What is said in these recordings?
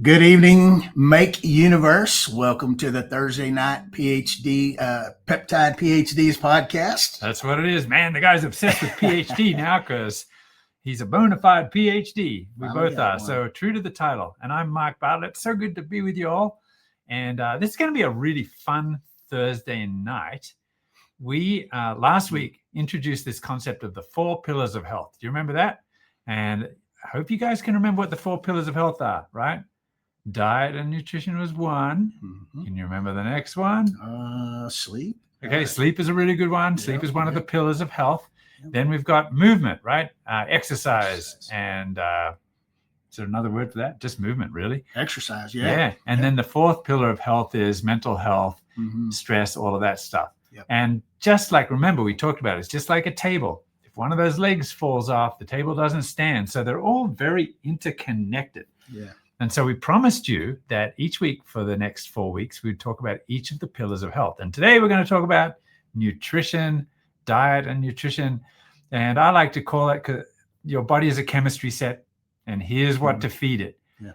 Good evening, Make Universe. Welcome to the Thursday night Peptide PhDs podcast. That's what it is, man. The guy's obsessed with PhD now because he's a bona fide PhD. We both are. So true to the title. And I'm Mark Bartlett. So good to be with you all. And this is going to be a really fun Thursday night. We last week introduced this concept of the 4 pillars of health. Do you remember that? And I hope you guys can remember what the 4 pillars of health are, right? Diet and nutrition was one. Mm-hmm. Can you remember the next one? Sleep. Okay, sleep is a really good one. Sleep is one of the pillars of health. Then we've got movement, right? Exercise. And is there another word for that? Just movement, really. Exercise, Yeah. And then the 4th pillar of health is mental health, stress, all of that stuff. Yep. And just like, remember, we talked about it, it's just like a table. If one of those legs falls off, the table doesn't stand. So they're all very interconnected. Yeah. And so we promised you that each week for the next 4 weeks, we'd talk about each of the pillars of health. And today we're going to talk about nutrition, diet and nutrition. And I like to call it, because your body is a chemistry set and here's what to feed it. Yeah.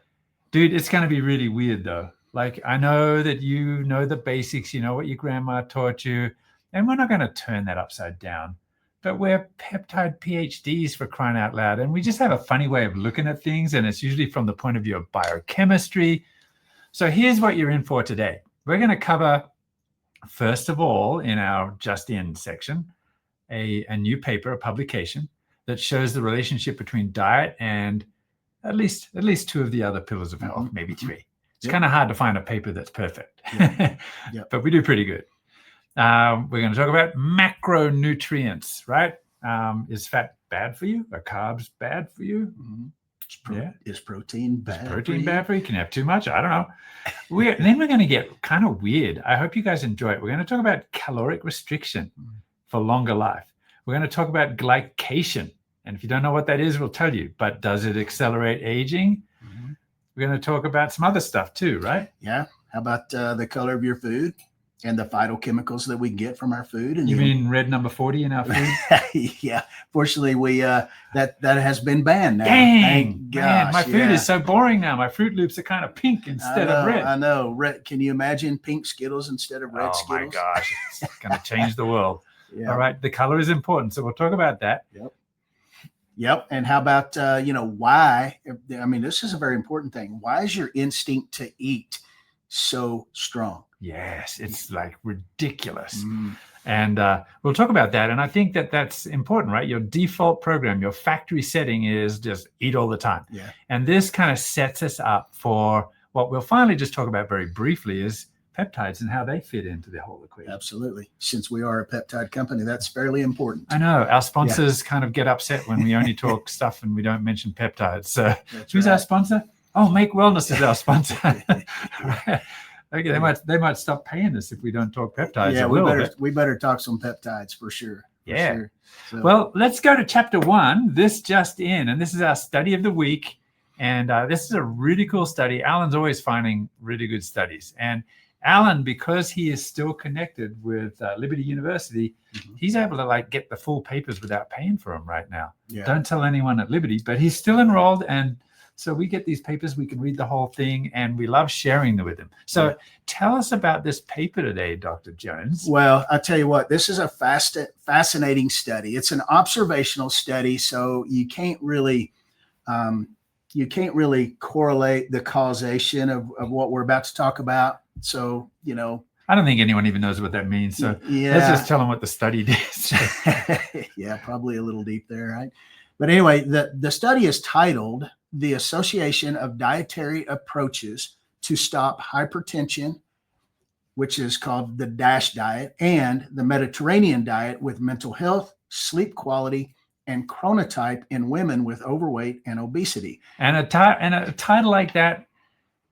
Dude, it's going to be really weird though. Like, I know that you know the basics, you know what your grandma taught you, and we're not going to turn that upside down. But we're peptide PhDs, for crying out loud. And we just have a funny way of looking at things. And it's usually from the point of view of biochemistry. So here's what you're in for today. We're going to cover, first of all, in our Just In section, a new paper, a publication that shows the relationship between diet and at least 2 of the other pillars of health, maybe 3. It's kind of hard to find a paper that's perfect, but we do pretty good. We're going to talk about macronutrients, right? Is fat bad for you? Are carbs bad for you? Is protein bad? Bad for you? Can you have too much? I don't know. Then we're going to get kind of weird. I hope you guys enjoy it. We're going to talk about caloric restriction for longer life. We're going to talk about glycation. And if you don't know what that is, we'll tell you. But does it accelerate aging? We're going to talk about some other stuff too, right? Yeah. How about the color of your food? And the phytochemicals that we get from our food. And you mean red number 40 in our food? Yeah. Fortunately, we that has been banned now. Dang, man, my food is so boring now. My Fruit Loops are kind of pink instead of red. I know. Red. Can you imagine pink Skittles instead of red Skittles? Oh my gosh, it's going to change the world. All right, the color is important, so we'll talk about that. Yep. And how about why? I mean, this is a very important thing. Why is your instinct to eat so strong? Yes, it's like ridiculous. And we'll talk about that. And I think that that's important, right? Your default program, your factory setting is just eat all the time. Yeah. And this kind of sets us up for what we'll finally just talk about very briefly is peptides and how they fit into the whole equation. Absolutely. Since we are a peptide company, that's fairly important. I know. Our sponsors kind of get upset when we only talk stuff and we don't mention peptides. So who's our sponsor? Oh, Make Wellness is our sponsor. Right. Okay, they might stop paying us if we don't talk peptides. Yeah, we better talk some peptides for sure. So. Well, let's go to chapter 1. This just in, and this is our study of the week. And this is a really cool study. Alan's always finding really good studies. And Alan, because he is still connected with Liberty University, he's able to get the full papers without paying for them right now. Yeah. Don't tell anyone at Liberty, but he's still enrolled, and so we get these papers, we can read the whole thing, and we love sharing them with him. So tell us about this paper today, Dr. Jones. Well, I'll tell you what, this is a fascinating study. It's an observational study, so you can't really correlate the causation of what we're about to talk about. So, I don't think anyone even knows what that means. So let's just tell them what the study did. Yeah, probably a little deep there, right? But anyway, the study is titled "The Association of Dietary Approaches to Stop Hypertension," which is called the DASH diet, and the Mediterranean diet with mental health, sleep quality, and chronotype in women with overweight and obesity. And a title like that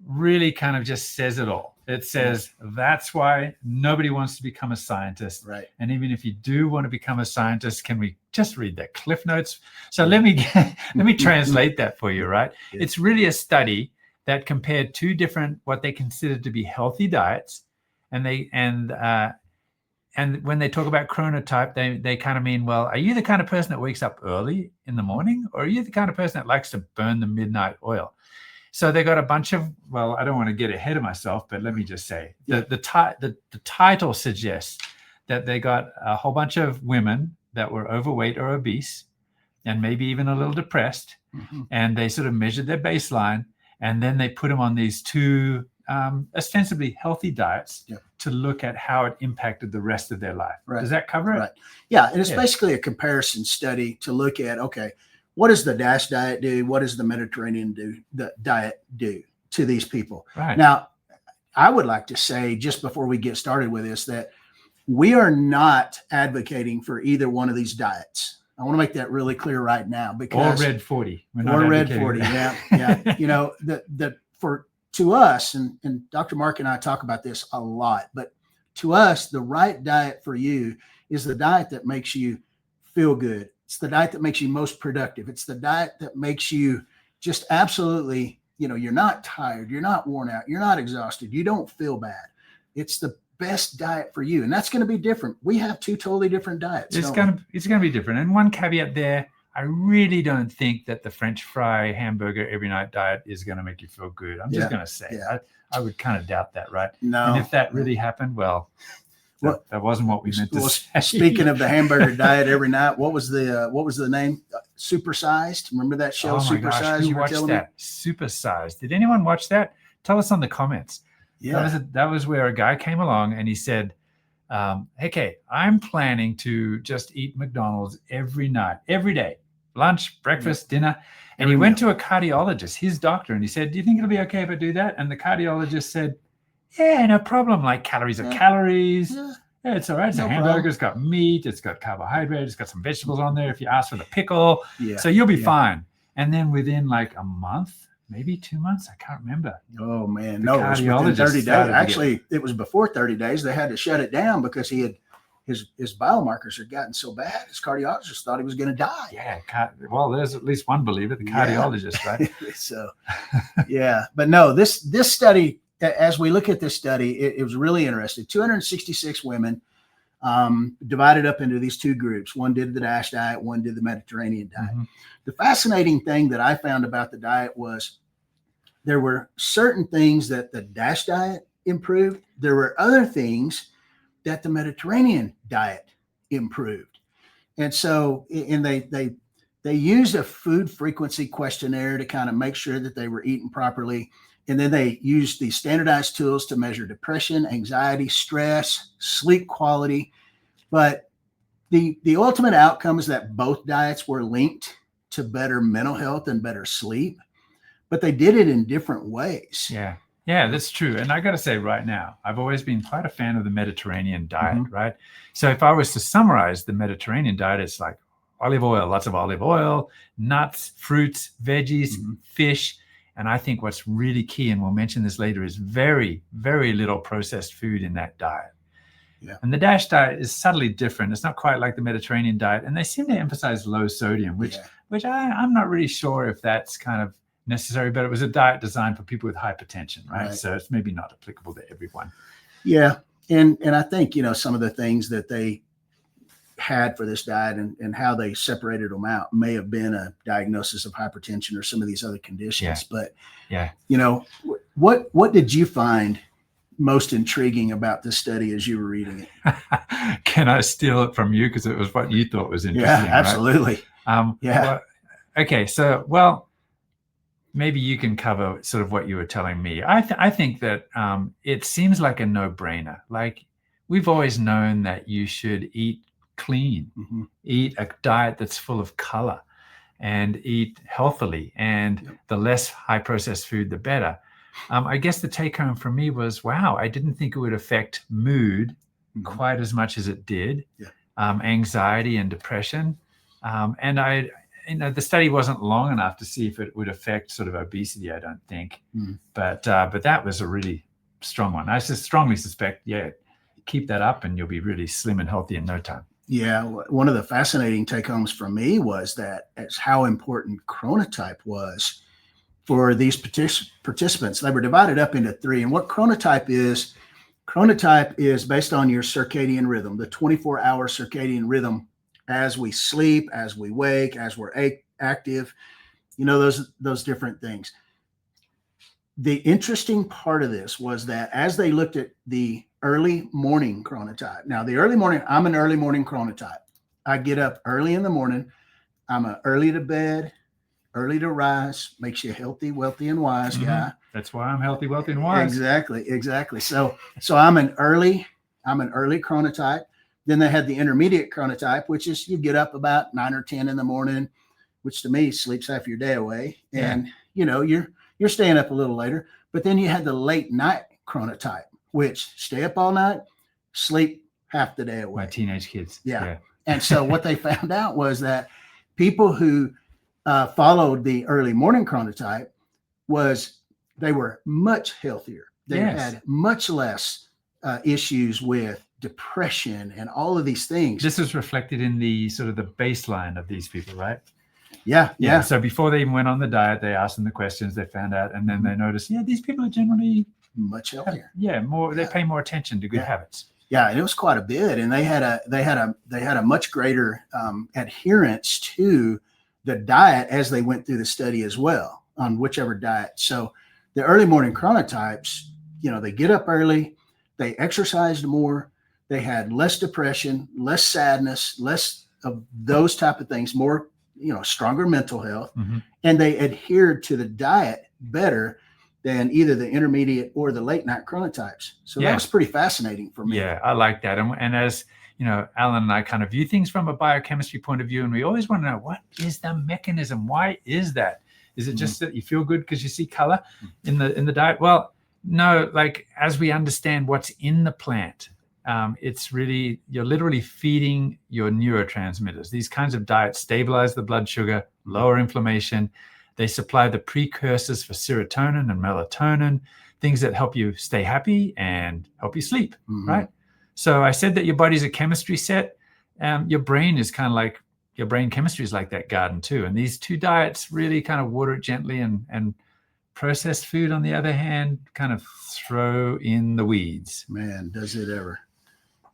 really kind of just says it all. It says that's why nobody wants to become a scientist. Right. And even if you do want to become a scientist, can we just read the cliff notes? So let me translate that for you, right? Yeah. It's really a study that compared two different, what they considered to be healthy diets. And when they talk about chronotype, they kind of mean, well, are you the kind of person that wakes up early in the morning, or are you the kind of person that likes to burn the midnight oil? So they got a bunch of, well, I don't want to get ahead of myself, but let me just say, the title suggests that they got a whole bunch of women that were overweight or obese, and maybe even a little depressed, and they sort of measured their baseline, and then they put them on these two ostensibly healthy diets to look at how it impacted the rest of their life. Right. Does that cover it? Right. Yeah, and it's basically a comparison study to look at, okay, what does the DASH diet do? What does the Mediterranean diet do to these people? Right. Now, I would like to say, just before we get started with this, that we are not advocating for either one of these diets. I want to make that really clear right now, because or Red 40. Or Red 40. Yeah. You know, to us, and Dr. Mark and I talk about this a lot, but to us, the right diet for you is the diet that makes you feel good. It's the diet that makes you most productive. It's the diet that makes you just absolutely, you're not tired, you're not worn out, you're not exhausted, you don't feel bad. It's the best diet for you. And that's going to be different. We have two totally different diets. It's going to be different. And one caveat there, I really don't think that the French fry hamburger every night diet is going to make you feel good. I'm just going to say, I would kind of doubt that, right? No. And if that really happened, well, that wasn't what we meant to say. Speaking of the hamburger diet every night, what was the name? Supersized. Remember that show? Oh my Supersized. Gosh, who watched that? Supersized. Did anyone watch that? Tell us on the comments. Yeah. That was where a guy came along and he said, "Hey, Kay, I'm planning to just eat McDonald's every night, every day, lunch, breakfast, dinner." And he went to a cardiologist, his doctor, and he said, "Do you think it'll be okay if I do that?" And the cardiologist said, "Yeah, no problem. Like calories are calories. Yeah, it's all right. It's a hamburger. It's got meat. It's got carbohydrate. It's got some vegetables on there if you ask for the pickle. So you'll be fine." And then within like a month, maybe 2 months, I can't remember. Oh man, no, it was within 30 days. Actually, it was before 30 days. They had to shut it down because his biomarkers had gotten so bad. His cardiologist thought he was going to die. Yeah. Well, there's at least one believer, the cardiologist, right? So, but no, this study, as we look at this study, it was really interesting. 266 women divided up into these two groups. One did the DASH diet, one did the Mediterranean diet. The fascinating thing that I found about the diet was there were certain things that the DASH diet improved. There were other things that the Mediterranean diet improved. And so, they used a food frequency questionnaire to kind of make sure that they were eating properly. And then they used these standardized tools to measure depression, anxiety, stress, sleep quality. But the ultimate outcome is that both diets were linked to better mental health and better sleep, but they did it in different ways. Yeah, that's true. And I got to say right now, I've always been quite a fan of the Mediterranean diet, right? So if I was to summarize the Mediterranean diet, it's like olive oil, lots of olive oil, nuts, fruits, veggies, fish. And I think what's really key, and we'll mention this later, is very, very little processed food in that diet. And the DASH diet is subtly different. It's not quite like the Mediterranean diet. And they seem to emphasize low sodium, which I'm not really sure if that's kind of necessary, but it was a diet designed for people with hypertension, right? So it's maybe not applicable to everyone. Yeah. And I think, some of the things that they had for this diet and how they separated them out may have been a diagnosis of hypertension or some of these other conditions. But, what did you find most intriguing about this study as you were reading it? Can I steal it from you? Because it was what you thought was interesting. Yeah, absolutely. Right? Okay. So, maybe you can cover sort of what you were telling me. I think that it seems like a no-brainer. Like we've always known that you should eat clean, eat a diet that's full of color, and eat healthily, and the less high processed food, the better. I guess the take home for me was, wow, I didn't think it would affect mood quite as much as it did, anxiety and depression. And the study wasn't long enough to see if it would affect sort of obesity, I don't think. But that was a really strong one. I just strongly suspect, keep that up and you'll be really slim and healthy in no time. Yeah, one of the fascinating take-homes for me was that it's how important chronotype was for these participants. They were divided up into 3. And what chronotype is based on your circadian rhythm, the 24-hour circadian rhythm as we sleep, as we wake, as we're active, those different things. The interesting part of this was that as they looked at the early morning chronotype. Now, I'm an early morning chronotype. I get up early in the morning. I'm an early to bed, early to rise, makes you healthy, wealthy, and wise guy. That's why I'm healthy, wealthy, and wise. Exactly. So I'm an early chronotype. Then they had the intermediate chronotype, which is you get up about 9 or 10 in the morning, which to me sleeps half your day away. And you're staying up a little later. But then you had the late night chronotype, which stay up all night, sleep half the day away. My teenage kids. Yeah. And so what they found out was that people who followed the early morning chronotype they were much healthier. They had much less issues with depression and all of these things. This is reflected in the sort of the baseline of these people, right? Yeah. So before they even went on the diet, they asked them the questions, they found out, and then they noticed, these people are generally much healthier. They pay more attention to good habits. Yeah, and it was quite a bit, and they had a much greater adherence to the diet as they went through the study as well, on whichever diet. So the early morning chronotypes, they get up early, they exercised more, they had less depression, less sadness, less of those type of things, more stronger mental health, and they adhered to the diet better than either the intermediate or the late night chronotypes. So that was pretty fascinating for me. Yeah, I like that. And as Alan and I kind of view things from a biochemistry point of view, and we always want to know, what is the mechanism? Why is that? Is it just that you feel good because you see color in the diet? Well, no, like as we understand what's in the plant, it's really, you're literally feeding your neurotransmitters. These kinds of diets stabilize the blood sugar, lower inflammation. They supply the precursors for serotonin and melatonin, things that help you stay happy and help you sleep, right? So I said that your body's a chemistry set. Your brain is kind of like, your brain chemistry is like that garden too. And these 2 diets really kind of water it gently, and processed food, on the other hand, kind of throw in the weeds. Man, does it ever.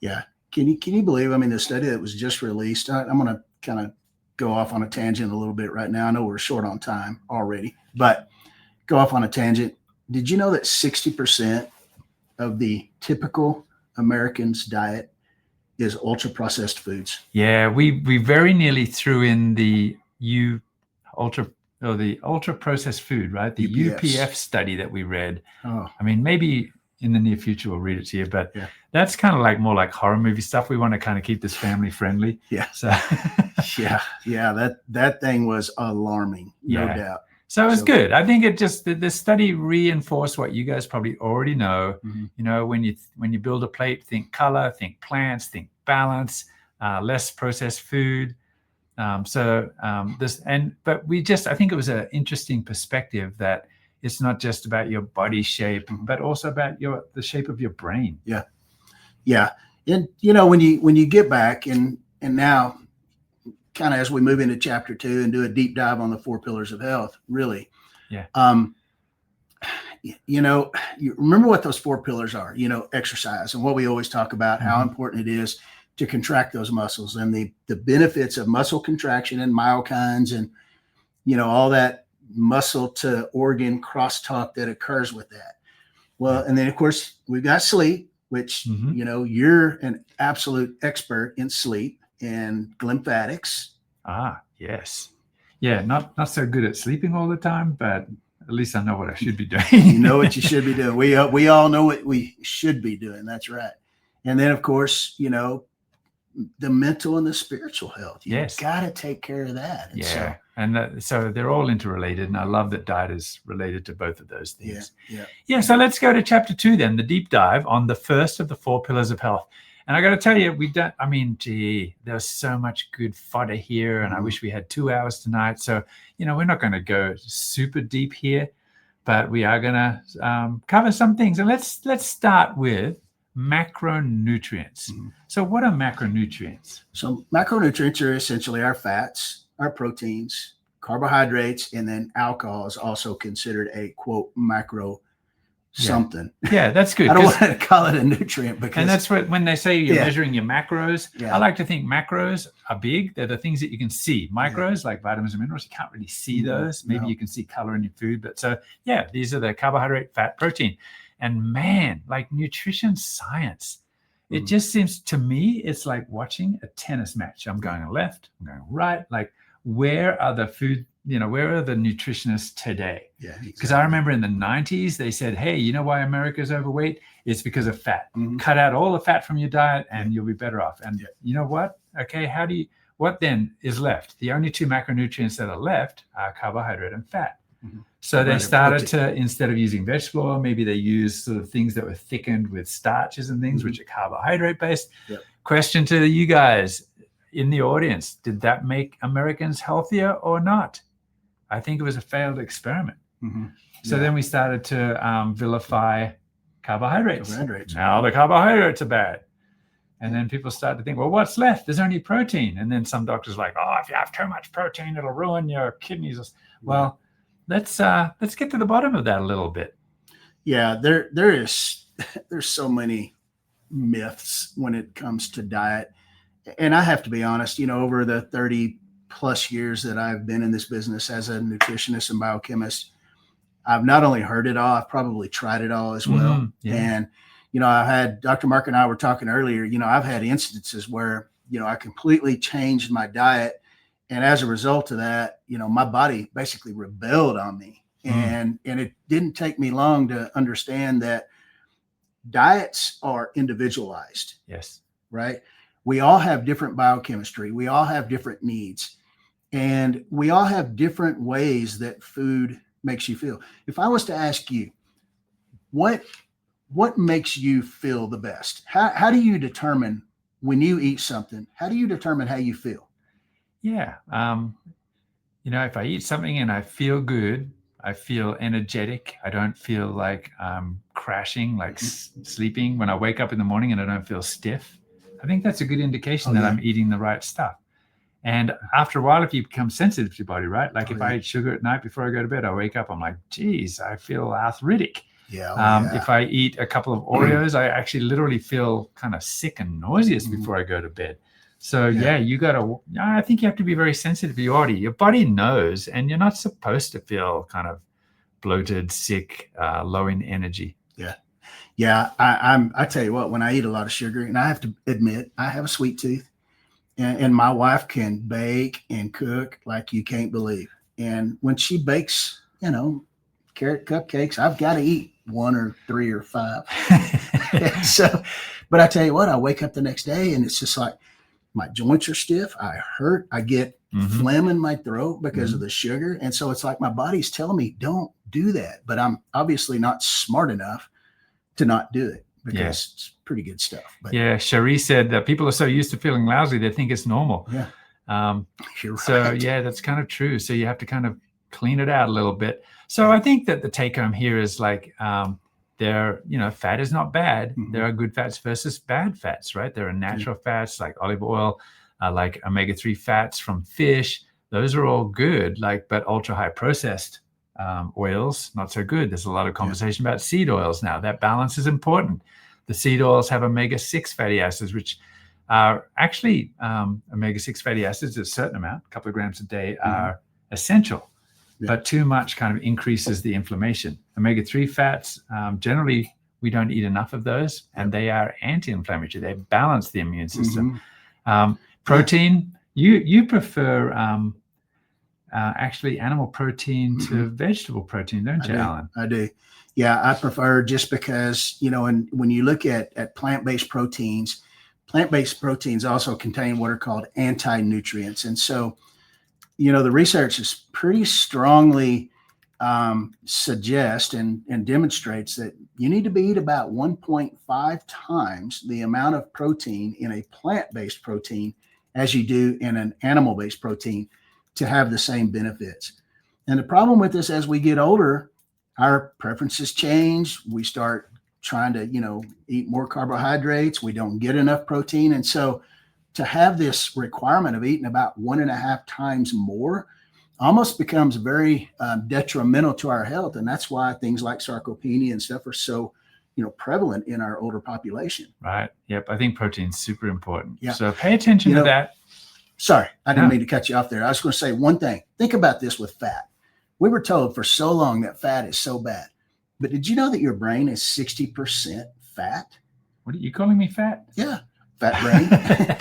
Yeah. Can you believe, the study that was just released, I'm going to kind of go off on a tangent a little bit right now. I know we're short on time already, but go off on a tangent. Did you know that 60% of the typical American's diet is ultra processed foods? Yeah, we very nearly threw in the ultra processed food, right? The UPF study that we read. Maybe in the near future we'll read it to you, but that's kind of like more like horror movie stuff. We want to kind of keep this family friendly. So that thing was alarming, no doubt. So it's good. I think it just, the study reinforced what you guys probably already know. When you build a plate, think color, think plants, think balance, less processed food. But I think it was an interesting perspective that it's not just about your body shape, but also about the shape of your brain. Yeah. And when you get back and now, kind of as we move into chapter 2 and do a deep dive on the 4 pillars of health, really. You remember what those 4 pillars are, exercise, and what we always talk about, how important it is to contract those muscles, and the benefits of muscle contraction and myokines, and, all that muscle to organ crosstalk that occurs with that. Well, and then of course we've got sleep, which, you're an absolute expert in sleep and lymphatics. Yes. Yeah. Not so good at sleeping all the time, but At least I know what I should be doing. You know what you should be doing. We all know what we should be doing. That's right. And then, of course, you know, the mental and the spiritual health. You got to take care of that. And so they're all interrelated. And I love that diet is related to both of those things. Yeah. So let's go to chapter 2 then, the deep dive on the first of the 4 pillars of health. And I got to tell you, there's so much good fodder here. And I wish we had 2 hours tonight. So, you know, we're not going to go super deep here, but we are going to cover some things. And let's start with macronutrients. So what are macronutrients? So macronutrients are essentially our fats, our proteins, carbohydrates, and then alcohol is also considered a quote macro something. Yeah, that's good. I don't want to call it a nutrient because, and that's what when they say you're measuring your macros. I like to think macros are big. They're the things that you can see. Micros like vitamins and minerals, you can't really see those. Maybe you can see color in your food, but so these are the carbohydrate, fat, protein. And man, like nutrition science, it just seems to me, it's like watching a tennis match. I'm going left, I'm going right. Like, where are the food, where are the nutritionists today? Because I remember in the 90s, they said, hey, you know why America's overweight? It's because of fat. Cut out all the fat from your diet and you'll be better off. And you know what? Okay, what then is left? The only 2 macronutrients that are left are carbohydrate and fat. So they started to, instead of using vegetable oil, maybe they used sort of things that were thickened with starches and things, which are carbohydrate based. Question to you guys in the audience, did that make Americans healthier or not? I think it was a failed experiment. So then we started to vilify carbohydrates. Now the carbohydrates are bad. And then people start to think, well, what's left? There's only protein. And then some doctors are like, oh, if you have too much protein, it'll ruin your kidneys. Well, let's get to the bottom of that a little bit. Yeah, there's so many myths when it comes to diet. And I have to be honest, over the 30 plus years that I've been in this business as a nutritionist and biochemist, I've not only heard it all, I've probably tried it all as well. And, I had Dr. Mark and I were talking earlier, I've had instances where, I completely changed my diet. And as a result of that, my body basically rebelled on me. And it didn't take me long to understand that diets are individualized. Yes. Right. We all have different biochemistry. We all have different needs. And we all have different ways that food makes you feel. If I was to ask you, what makes you feel the best? How do you determine when you eat something? How do you determine how you feel? Yeah. If I eat something and I feel good, I feel energetic. I don't feel like crashing, like sleeping. When I wake up in the morning and I don't feel stiff, I think that's a good indication that I'm eating the right stuff. And after a while, if you become sensitive to your body, right? Like if I eat sugar at night before I go to bed, I wake up, I'm like, geez, I feel arthritic. If I eat a couple of Oreos, I actually literally feel kind of sick and nauseous before I go to bed. So I think you have to be very sensitive to your body. Your body knows, and you're not supposed to feel kind of bloated, sick, low in energy. Yeah. I tell you what, when I eat a lot of sugar, and I have to admit, I have a sweet tooth, and my wife can bake and cook like you can't believe. And when she bakes, carrot cupcakes, I've got to eat 1 or 3 or 5. But I tell you what, I wake up the next day and it's just like, my joints are stiff. I hurt. I get phlegm in my throat because of the sugar. And so it's like my body's telling me, don't do that. But I'm obviously not smart enough to not do it because it's pretty good stuff. But Cherie said that people are so used to feeling lousy, they think it's normal. You're right. So that's kind of true. So you have to kind of clean it out a little bit. So I think that the take home here is like, fat is not bad. There are good fats versus bad fats, right? There are natural fats like olive oil, like omega-3 fats from fish. Those are all good, but ultra high processed oils, not so good. There's a lot of conversation about seed oils now. That balance is important. The seed oils have omega-6 fatty acids, which are actually omega-6 fatty acids, a certain amount, a couple of grams a day, are essential. But too much kind of increases the inflammation. Omega-3 fats, generally, we don't eat enough of those, and they are anti-inflammatory. They balance the immune system. Protein, you prefer actually animal protein to vegetable protein, don't you, Alan? I do. Yeah, I prefer, just because, and when you look at plant-based proteins also contain what are called anti-nutrients. And so, the research is pretty strongly suggests and demonstrates that you need to eat about 1.5 times the amount of protein in a plant-based protein as you do in an animal-based protein to have the same benefits. And the problem with this, as we get older, our preferences change. We start trying to, eat more carbohydrates. We don't get enough protein. And so to have this requirement of eating about 1.5 times more almost becomes very detrimental to our health. And that's why things like sarcopenia and stuff are so, prevalent in our older population. Right. Yep. I think protein's super important. Yeah. So pay attention to that. Sorry, I didn't mean to cut you off there. I was going to say one thing. Think about this with fat. We were told for so long that fat is so bad. But did you know that your brain is 60% fat? What are you calling me fat? Yeah. Fat brain.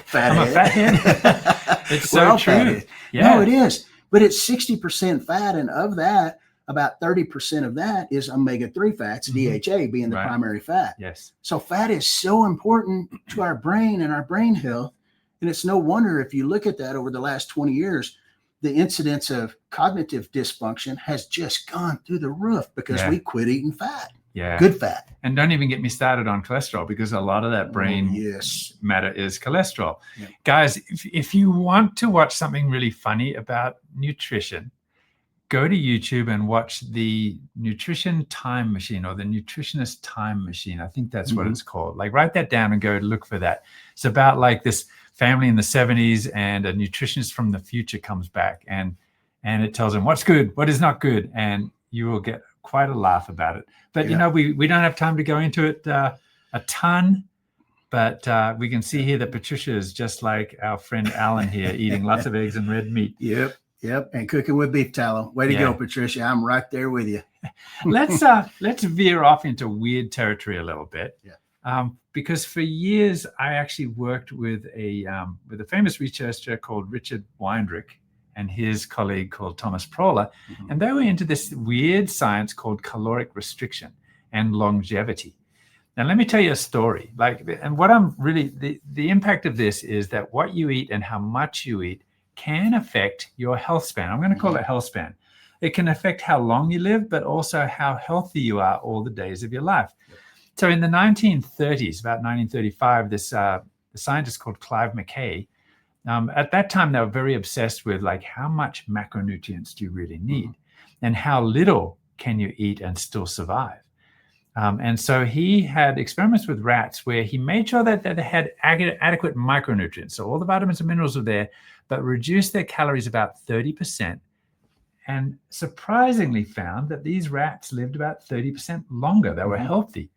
Fat I'm head. a fathead. It's so true. Yeah. No, it is. But it's 60% fat. And of that, about 30% of that is omega-3 fats, DHA being the primary fat. Yes. So fat is so important to our brain and our brain health. And it's no wonder, if you look at that over the last 20 years, the incidence of cognitive dysfunction has just gone through the roof because we quit eating fat. Yeah. Good fat. And don't even get me started on cholesterol, because a lot of that brain matter is cholesterol. Yeah. Guys, if you want to watch something really funny about nutrition, go to YouTube and watch the Nutrition Time Machine, or the Nutritionist Time Machine. I think that's what it's called. Like, write that down and go look for that. It's about like this family in the 70s, and a nutritionist from the future comes back and it tells them what's good, what is not good, and you will get quite a laugh about it. But we don't have time to go into it a ton, but we can see here that Patricia is just like our friend Alan here, eating lots of eggs and red meat. Yep, and cooking with beef tallow. Way to go, Patricia! I'm right there with you. Let's veer off into weird territory a little bit. Yeah. Because for years I actually worked with a famous researcher called Richard Weindrich and his colleague called Thomas Prohler, and they were into this weird science called caloric restriction and longevity. Now, let me tell you a story. And what I'm really the impact of this is that what you eat and how much you eat can affect your health span. I'm going to call it health span. It can affect how long you live, but also how healthy you are all the days of your life. So in the 1930s, about 1935, this the scientist called Clive McKay, at that time, they were very obsessed with like, how much macronutrients do you really need, and how little can you eat and still survive? And so he had experiments with rats where he made sure that they had adequate micronutrients. So all the vitamins and minerals were there, but reduced their calories about 30%. And surprisingly found that these rats lived about 30% longer. They were healthy.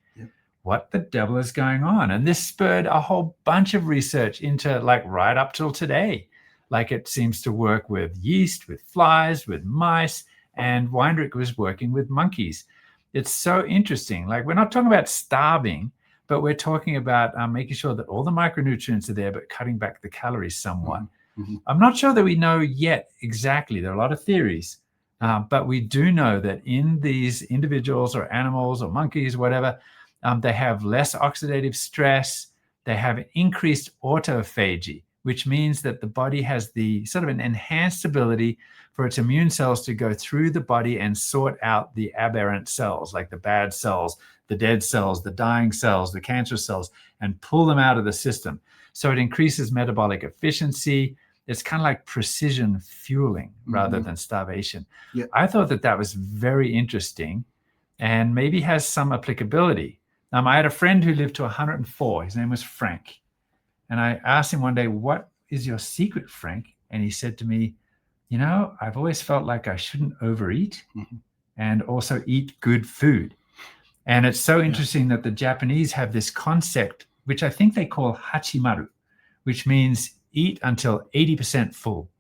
What the devil is going on? And this spurred a whole bunch of research into like right up till today. Like, it seems to work with yeast, with flies, with mice, and Weindrich was working with monkeys. It's so interesting. Like, we're not talking about starving, but we're talking about making sure that all the micronutrients are there, but cutting back the calories somewhat. I'm not sure that we know yet exactly. There are a lot of theories, but we do know that in these individuals or animals or monkeys, whatever, they have less oxidative stress. They have increased autophagy, which means that the body has the sort of an enhanced ability for its immune cells to go through the body and sort out the aberrant cells, like the bad cells, the dead cells, the dying cells, the cancerous cells, and pull them out of the system. So it increases metabolic efficiency. It's kind of like precision fueling rather than starvation. I thought that was very interesting and maybe has some applicability. I had a friend who lived to 104. His name was Frank. And I asked him one day, what is your secret, Frank? And he said to me, I've always felt like I shouldn't overeat and also eat good food. And it's so interesting that the Japanese have this concept, which I think they call hachimaru, which means eat until 80% full,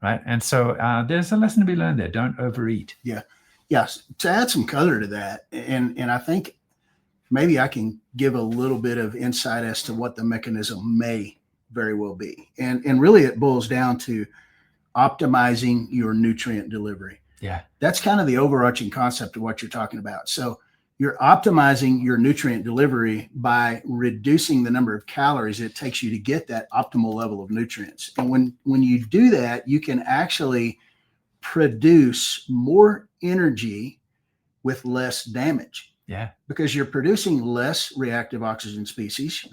right? And so there's a lesson to be learned there. Don't overeat. Yes. To add some color to that, and I think maybe I can give a little bit of insight as to what the mechanism may very well be. And really it boils down to optimizing your nutrient delivery. Yeah. That's kind of the overarching concept of what you're talking about. So you're optimizing your nutrient delivery by reducing the number of calories it takes you to get that optimal level of nutrients. And when you do that, you can actually produce more energy with less damage. Yeah. Because you're producing less reactive oxygen species,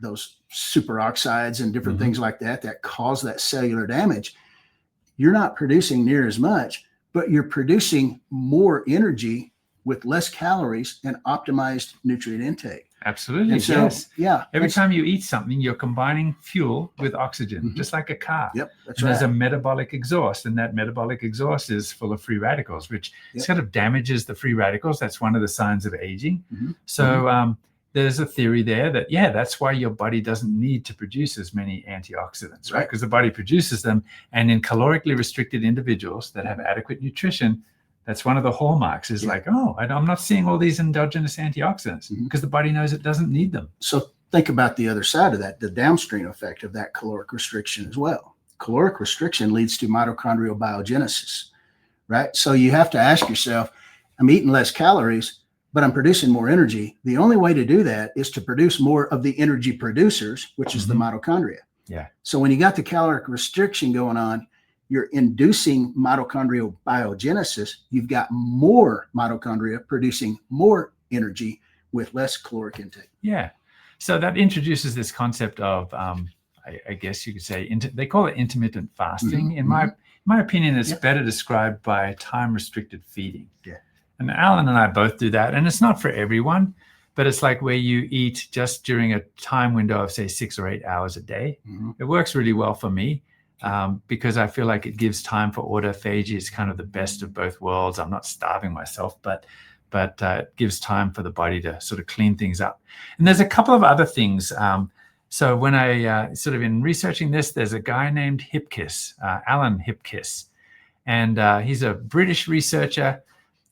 those superoxides and different things like that cause that cellular damage. You're not producing near as much, but you're producing more energy with less calories and optimized nutrient intake. Absolutely. And so, yes. Yeah. Every time you eat something, you're combining fuel with oxygen, just like a car. Yep. That's and right. There's a metabolic exhaust, and that metabolic exhaust is full of free radicals, which sort of damages the free radicals. That's one of the signs of aging. So there's a theory there that, that's why your body doesn't need to produce as many antioxidants, right? Because the body produces them. And in calorically restricted individuals that have adequate nutrition, that's one of the hallmarks is like, I'm not seeing all these endogenous antioxidants because the body knows it doesn't need them. So think about the other side of that, the downstream effect of that caloric restriction as well. Caloric restriction leads to mitochondrial biogenesis, right? So you have to ask yourself, I'm eating less calories, but I'm producing more energy. The only way to do that is to produce more of the energy producers, which is the mitochondria. Yeah. So when you got the caloric restriction going on, you're inducing mitochondrial biogenesis. You've got more mitochondria producing more energy with less caloric intake. Yeah. So that introduces this concept of, I guess you could say, they call it intermittent fasting. In my opinion, it's better described by time-restricted feeding. Yeah. And Alan and I both do that. And it's not for everyone, but it's like where you eat just during a time window of, say, 6 or 8 hours a day. It works really well for me. Because I feel like it gives time for autophagy. It's kind of the best of both worlds. I'm not starving myself, but it gives time for the body to sort of clean things up. And there's a couple of other things. So when I sort of in researching this, there's a guy named Hipkiss, Alan Hipkiss, and he's a British researcher.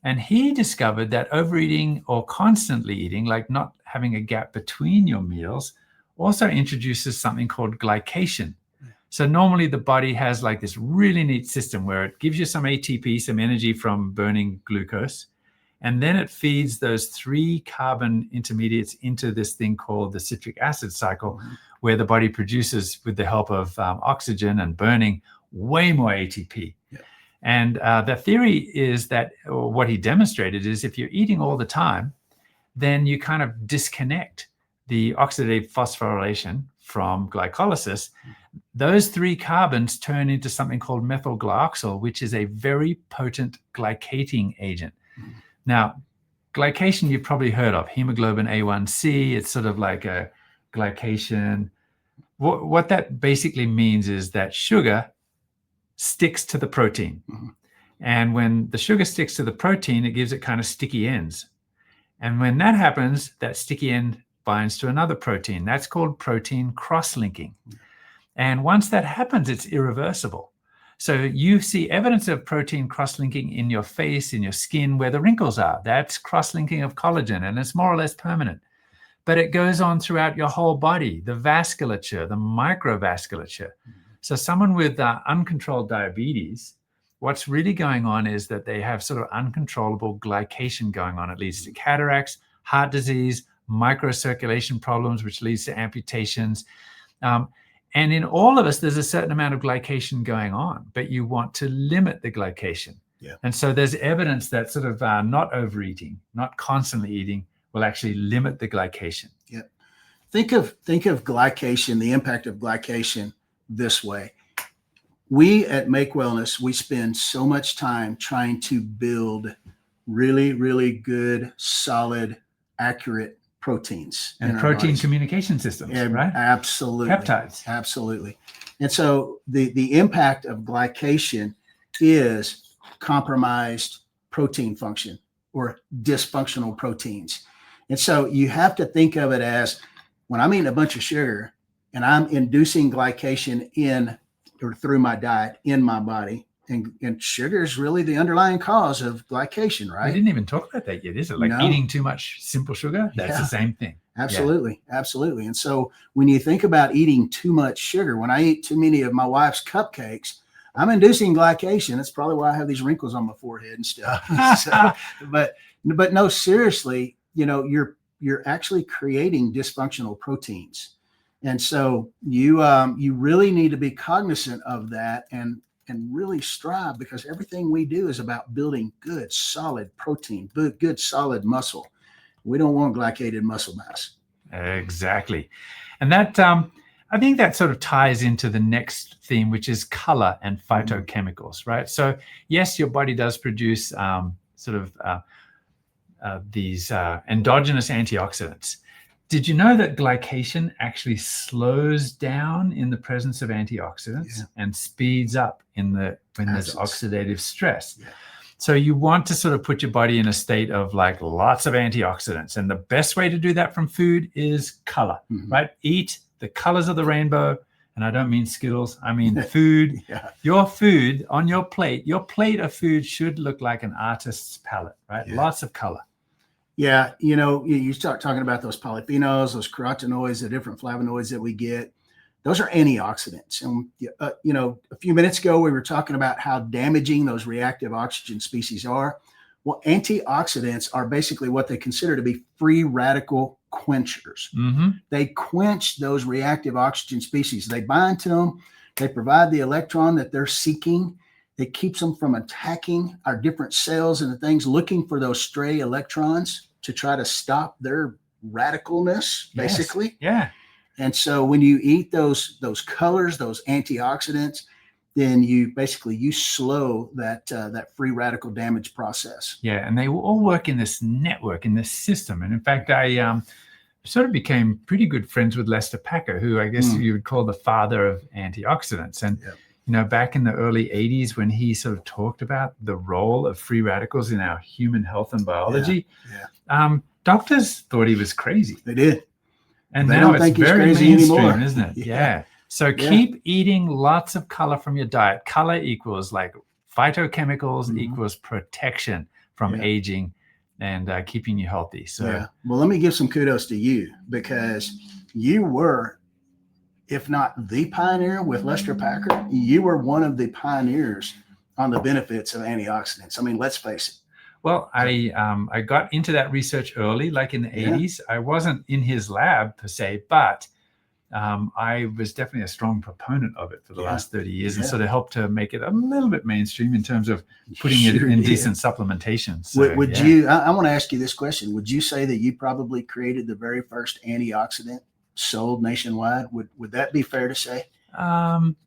And he discovered that overeating or constantly eating, like not having a gap between your meals, also introduces something called glycation. So normally the body has like this really neat system where it gives you some ATP, some energy from burning glucose, and then it feeds those 3 carbon intermediates into this thing called the citric acid cycle, where the body produces, with the help of oxygen and burning, way more ATP. Yeah. And the theory is that, or what he demonstrated is, if you're eating all the time, then you kind of disconnect the oxidative phosphorylation from glycolysis. Those 3 carbons turn into something called methyl glyoxyl, which is a very potent glycating agent. Now, glycation you've probably heard of, hemoglobin A1C. It's sort of like a glycation. What that basically means is that sugar sticks to the protein. And when the sugar sticks to the protein, it gives it kind of sticky ends. And when that happens, that sticky end binds to another protein. That's called protein cross-linking. And once that happens, it's irreversible. So you see evidence of protein cross-linking in your face, in your skin, where the wrinkles are. That's cross-linking of collagen, and it's more or less permanent. But it goes on throughout your whole body, the vasculature, the microvasculature. So someone with uncontrolled diabetes, what's really going on is that they have sort of uncontrollable glycation going on. It leads to cataracts, heart disease, microcirculation problems, which leads to amputations. And in all of us, there's a certain amount of glycation going on, but you want to limit the glycation. Yeah. And so there's evidence that sort of not overeating, not constantly eating, will actually limit the glycation. Yeah. Think of glycation, the impact of glycation this way. We at Make Wellness, we spend so much time trying to build really, really good, solid, accurate proteins and protein communication systems, right? Absolutely. Peptides. Absolutely. And so the impact of glycation is compromised protein function or dysfunctional proteins. And so you have to think of it as, when I'm eating a bunch of sugar and I'm inducing glycation in or through my diet in my body, and sugar is really the underlying cause of glycation, right? We didn't even talk about that yet, is it? Like eating too much simple sugar? That's the same thing. Absolutely. Yeah. Absolutely. And so when you think about eating too much sugar, when I eat too many of my wife's cupcakes, I'm inducing glycation. That's probably why I have these wrinkles on my forehead and stuff. So, but no, seriously, you're actually creating dysfunctional proteins. And so you really need to be cognizant of that and really strive, because everything we do is about building good, solid protein, good, solid muscle. We don't want glycated muscle mass. Exactly. And that, I think that sort of ties into the next theme, which is color and phytochemicals, right? So yes, your body does produce these endogenous antioxidants. Did you know that glycation actually slows down in the presence of antioxidants and speeds up when there's oxidative stress? Yeah. So you want to sort of put your body in a state of like lots of antioxidants. And the best way to do that from food is color, right? Eat the colors of the rainbow. And I don't mean Skittles. I mean food. Your food on your plate of food should look like an artist's palette, right? Yeah. Lots of color. Yeah. You start talking about those polyphenols, those carotenoids, the different flavonoids that we get. Those are antioxidants. And, a few minutes ago, we were talking about how damaging those reactive oxygen species are. Well, antioxidants are basically what they consider to be free radical quenchers. They quench those reactive oxygen species. They bind to them. They provide the electron that they're seeking. It keeps them from attacking our different cells and the things, looking for those stray electrons to try to stop their radicalness, basically. Yes. Yeah. And so when you eat those colors, those antioxidants, then you slow that free radical damage process. Yeah, and they all work in this network, in this system. And in fact, I sort of became pretty good friends with Lester Packer, who I guess you would call the father of antioxidants. And back in the early 80s, when he sort of talked about the role of free radicals in our human health and biology, doctors thought he was crazy. They did. And now it's very mainstream, isn't it? Yeah. So keep eating lots of color from your diet. Color equals like phytochemicals equals protection from aging and keeping you healthy. So, well, let me give some kudos to you, because you were, if not the pioneer with Lester Packer, you were one of the pioneers on the benefits of antioxidants. I mean, let's face it. Well, I got into that research early, like in the 80s. I wasn't in his lab per se, but I was definitely a strong proponent of it for the last 30 years and sort of helped to make it a little bit mainstream in terms of putting it in decent supplementation. So, I want to ask you this question. Would you say that you probably created the very first antioxidant sold nationwide? Would that be fair to say?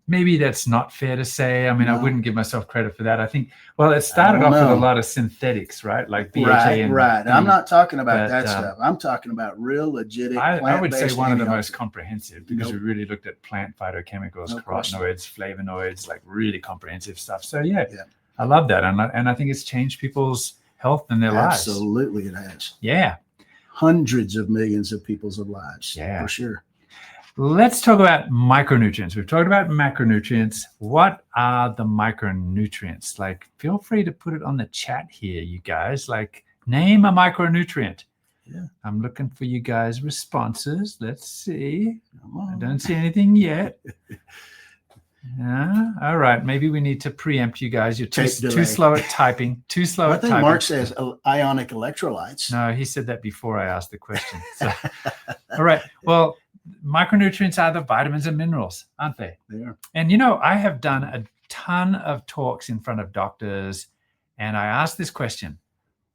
Maybe that's not fair to say. I mean, I wouldn't give myself credit for that. I think, well, it started off with a lot of synthetics, right? Like BHA Right. I'm not talking about that stuff. I'm talking about real legit plant-based I would say one of the most comprehensive, because we really looked at plant phytochemicals, carotenoids, flavonoids, like really comprehensive stuff. So I love that. And I think it's changed people's health and their lives. Absolutely it has. Yeah. Hundreds of millions of people's lives. Yeah. For sure. Let's talk about micronutrients. We've talked about macronutrients. What are the micronutrients? Like, feel free to put it on the chat here, you guys. Like, name a micronutrient. Yeah. I'm looking for you guys' responses. Let's see. I don't see anything yet. All right. Maybe we need to preempt you guys. You're too slow at typing. Too slow at typing. Mark says ionic electrolytes. No, he said that before I asked the question. So, all right. Well, micronutrients are the vitamins and minerals, aren't they? They are. And, I have done a ton of talks in front of doctors, and I asked this question: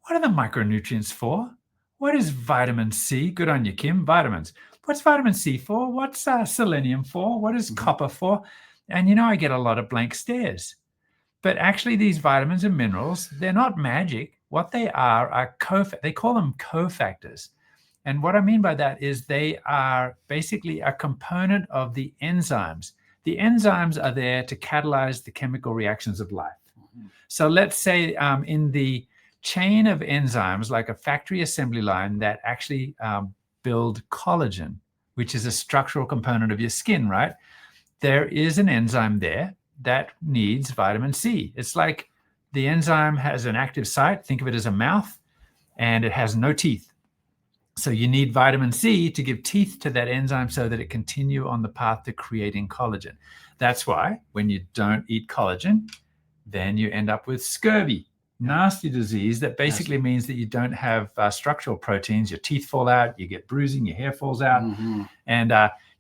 what are the micronutrients for? What is vitamin C? Good on you, Kim. Vitamins. What's vitamin C for? What's selenium for? What is copper for? And, I get a lot of blank stares. But actually, these vitamins and minerals, they're not magic. What they are they call them cofactors. And what I mean by that is they are basically a component of the enzymes. The enzymes are there to catalyze the chemical reactions of life. So let's say in the chain of enzymes, like a factory assembly line that actually build collagen, which is a structural component of your skin, right? There is an enzyme there that needs vitamin C. It's like the enzyme has an active site. Think of it as a mouth, and it has no teeth. So you need vitamin C to give teeth to that enzyme so that it continue on the path to creating collagen. That's why when you don't eat collagen, then you end up with scurvy, nasty disease that basically means that you don't have structural proteins. Your teeth fall out, you get bruising, your hair falls out. And,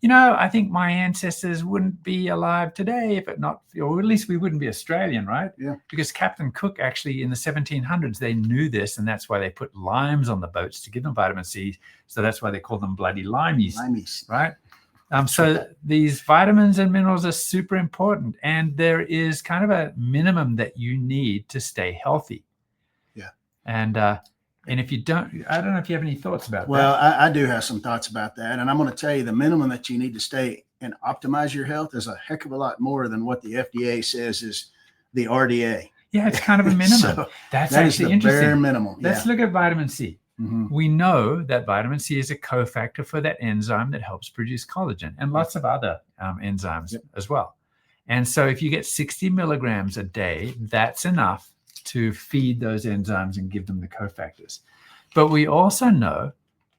I think my ancestors wouldn't be alive today if it not, or at least we wouldn't be Australian, right? Yeah. Because Captain Cook actually in the 1700s, they knew this, and that's why they put limes on the boats to give them vitamin C. So that's why they call them bloody limeys, right? So these vitamins and minerals are super important, and there is kind of a minimum that you need to stay healthy. Yeah. And if you don't, I don't know if you have any thoughts about that. Well, I do have some thoughts about that. And I'm going to tell you the minimum that you need to stay and optimize your health is a heck of a lot more than what the FDA says is the RDA. Yeah, it's kind of a minimum. So that's that actually is the interesting. bare minimum. Let's look at vitamin C. We know that vitamin C is a cofactor for that enzyme that helps produce collagen and lots of other enzymes as well. And so if you get 60 milligrams a day, that's enough to feed those enzymes and give them the cofactors. But we also know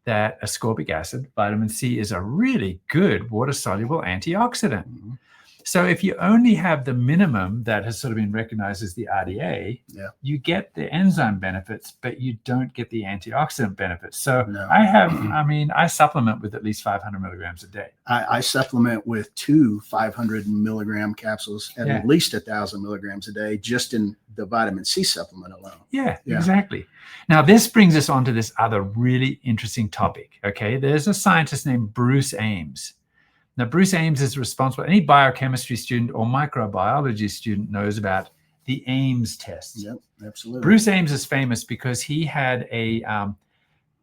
that ascorbic acid, vitamin C, is a really good water-soluble antioxidant. So if you only have the minimum that has sort of been recognized as the RDA, you get the enzyme benefits, but you don't get the antioxidant benefits. So I supplement with at least 500 milligrams a day. I supplement with 2 500 milligram capsules at least 1,000 milligrams a day, just in the vitamin C supplement alone. Yeah, exactly. Now, this brings us on to this other really interesting topic. Okay, there's a scientist named Bruce Ames. Now, Bruce Ames is responsible. Any biochemistry student or microbiology student knows about the Ames test. Yep, absolutely. Bruce Ames is famous because he had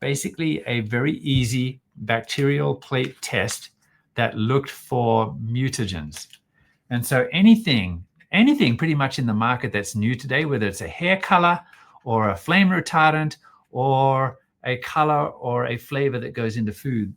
basically a very easy bacterial plate test that looked for mutagens. And so anything pretty much in the market that's new today, whether it's a hair color or a flame retardant or a color or a flavor that goes into food,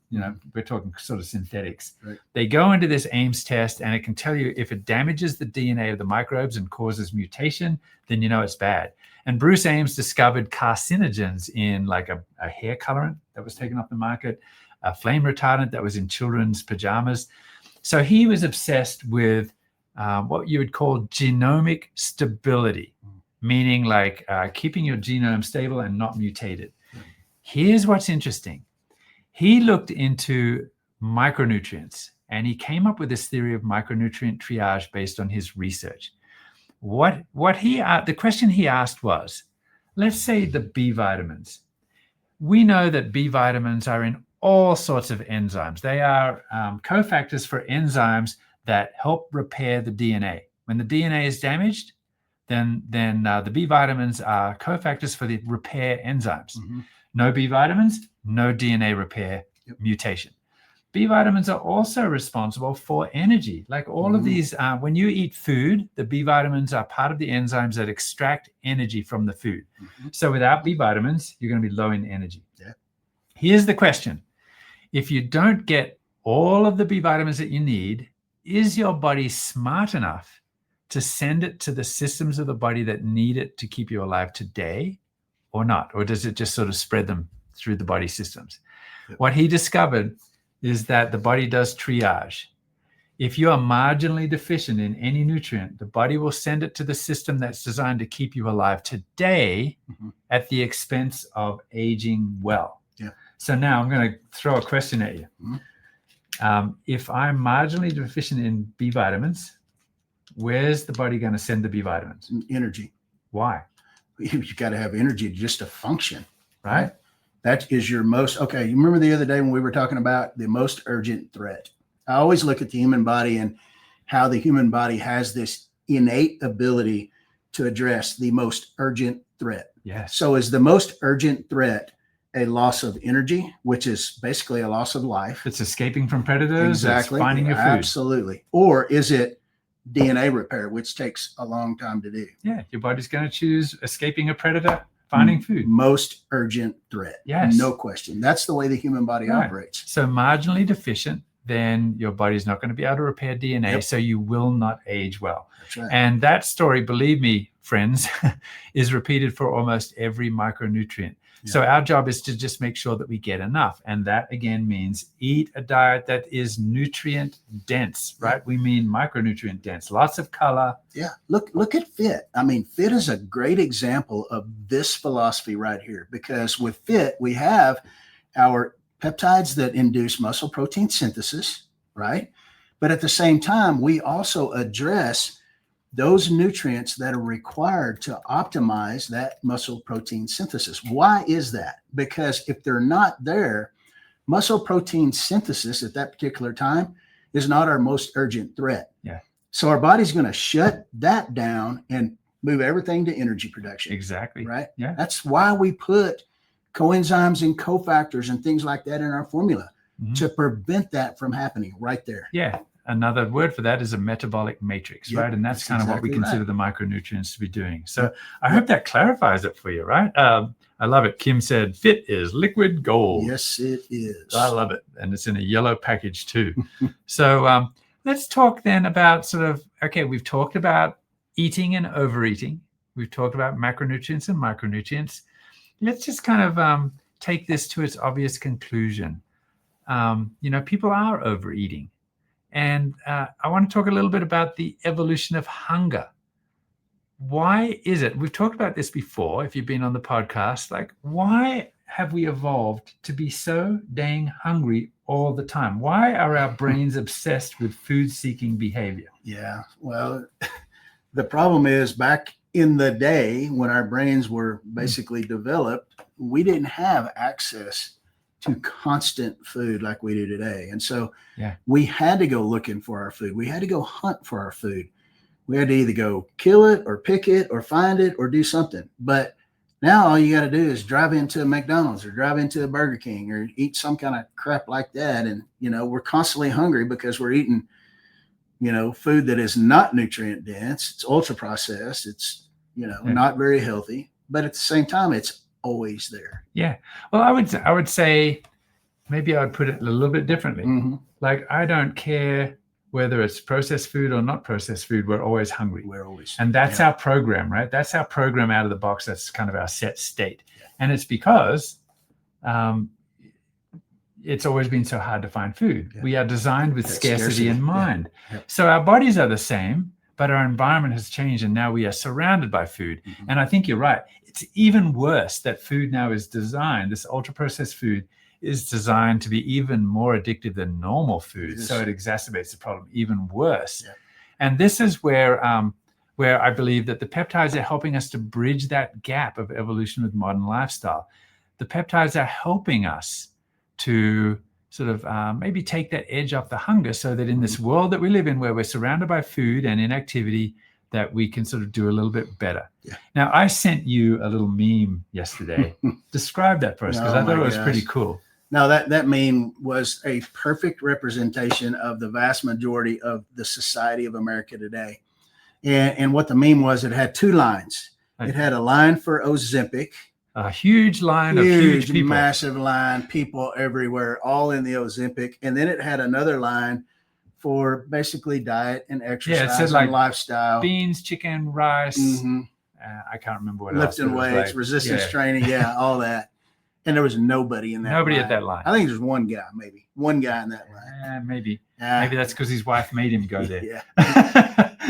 we're talking sort of synthetics. Right. They go into this Ames test, and it can tell you if it damages the DNA of the microbes and causes mutation, then you know it's bad. And Bruce Ames discovered carcinogens in like a hair colorant that was taken off the market, a flame retardant that was in children's pajamas. So he was obsessed with what you would call genomic stability, meaning like keeping your genome stable and not mutated. Here's what's interesting. He looked into micronutrients, and he came up with this theory of micronutrient triage based on his research. The question he asked was, let's say the B vitamins. We know that B vitamins are in all sorts of enzymes. They are cofactors for enzymes that help repair the DNA. When the DNA is damaged, then the B vitamins are cofactors for the repair enzymes. No B vitamins, no DNA repair mutation. B vitamins are also responsible for energy. Like all of these, when you eat food, the B vitamins are part of the enzymes that extract energy from the food. So without B vitamins, you're going to be low in energy. Here's the question. If you don't get all of the B vitamins that you need, is your body smart enough to send it to the systems of the body that need it to keep you alive today? Or not? Or does it just sort of spread them through the body systems? What he discovered is that the body does triage. If you are marginally deficient in any nutrient, the body will send it to the system that's designed to keep you alive today at the expense of aging well. So now I'm going to throw a question at you. If I'm marginally deficient in B vitamins, where's the body going to send the B vitamins? Energy. Why? You got to have energy just to function, right? That is your most, you remember the other day when we were talking about the most urgent threat? I always look at the human body and how the human body has this innate ability to address the most urgent threat. Yes. So is the most urgent threat a loss of energy, which is basically a loss of life? It's escaping from predators. Exactly. It's finding your food. Absolutely. Or is it DNA repair, which takes a long time to do? Yeah, your body's going to choose escaping a predator, finding food. Most urgent threat. Yes. No question. That's the way the human body operates. So marginally deficient, then your body's not going to be able to repair DNA, so you will not age well. That's right. And that story, believe me, friends, is repeated for almost every micronutrient. So our job is to just make sure that we get enough. And that again means eat a diet that is nutrient dense, right? We mean micronutrient dense, lots of color. Yeah. Look at FIT. I mean, FIT is a great example of this philosophy right here, because with FIT, we have our peptides that induce muscle protein synthesis, right? But at the same time, we also address those nutrients that are required to optimize that muscle protein synthesis. Why is that? Because if they're not there, muscle protein synthesis at that particular time is not our most urgent threat. Yeah. So our body's going to shut that down and move everything to energy production. Exactly. Right? Yeah. That's why we put coenzymes and cofactors and things like that in our formula to prevent that from happening right there. Yeah. Another word for that is a metabolic matrix, right? And that's kind of what we consider the micronutrients to be doing. So I hope that clarifies it for you, right? I love it. Kim said, FIT is liquid gold. Yes, it is. I love it. And it's in a yellow package too. So let's talk then about okay, we've talked about eating and overeating. We've talked about macronutrients and micronutrients. Let's just kind of take this to its obvious conclusion. People are overeating. And I want to talk a little bit about the evolution of hunger. Why is it? We've talked about this before, if you've been on the podcast, like why have we evolved to be so dang hungry all the time? Why are our brains obsessed with food-seeking behavior? Yeah, well, the problem is back in the day when our brains were basically developed, we didn't have access to constant food like we do today. And so we had to go looking for our food. We had to go hunt for our food. We had to either go kill it or pick it or find it or do something. But now all you got to do is drive into a McDonald's or drive into a Burger King or eat some kind of crap like that. And, we're constantly hungry because we're eating, food that is not nutrient dense. It's ultra processed. It's, not very healthy. But at the same time, it's always there. Yeah. Well, I would say maybe I would put it a little bit differently. Like I don't care whether it's processed food or not processed food, we're always hungry. And that's our program, right? That's our program out of the box. That's kind of our set state. And it's because it's always been so hard to find food. We are designed with scarcity in mind. So our bodies are the same, but our environment has changed and now we are surrounded by food. And I think you're right. It's even worse that food now is designed, this ultra-processed food is designed to be even more addictive than normal food. So it exacerbates the problem even worse. And this is where I believe that the peptides are helping us to bridge that gap of evolution with modern lifestyle. The peptides are helping us to sort of maybe take that edge off the hunger so that in this world that we live in where we're surrounded by food and inactivity, that we can sort of do a little bit better. Now, I sent you a little meme yesterday. Describe that for us, because I thought it was pretty cool. No, that meme was a perfect representation of the vast majority of the society of America today. And what the meme was, it had two lines. It had a line for Ozempic. A huge line of huge people. Massive line, people everywhere, all in the Ozempic. And then it had another line for basically diet and exercise, it said like lifestyle. Beans, chicken, rice. I can't remember what else. Lifting weights, resistance training, all that. And there was nobody in that Nobody line. at that line. I think there's one guy, maybe. One guy in that line. Maybe. Maybe that's because his wife made him go there.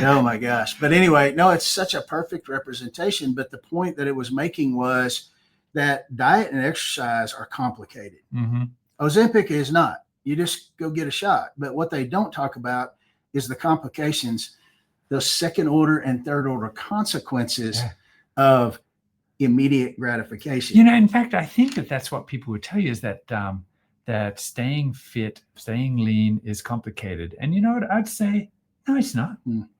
Oh, my gosh. But anyway, no, it's such a perfect representation. But the point that it was making was that diet and exercise are complicated. Ozempic is not. You just go get a shot. But what they don't talk about is the complications, those second order and third order consequences of immediate gratification. In fact, I think that's what people would tell you is that that staying fit, staying lean is complicated. And you know what I'd say? No, it's not.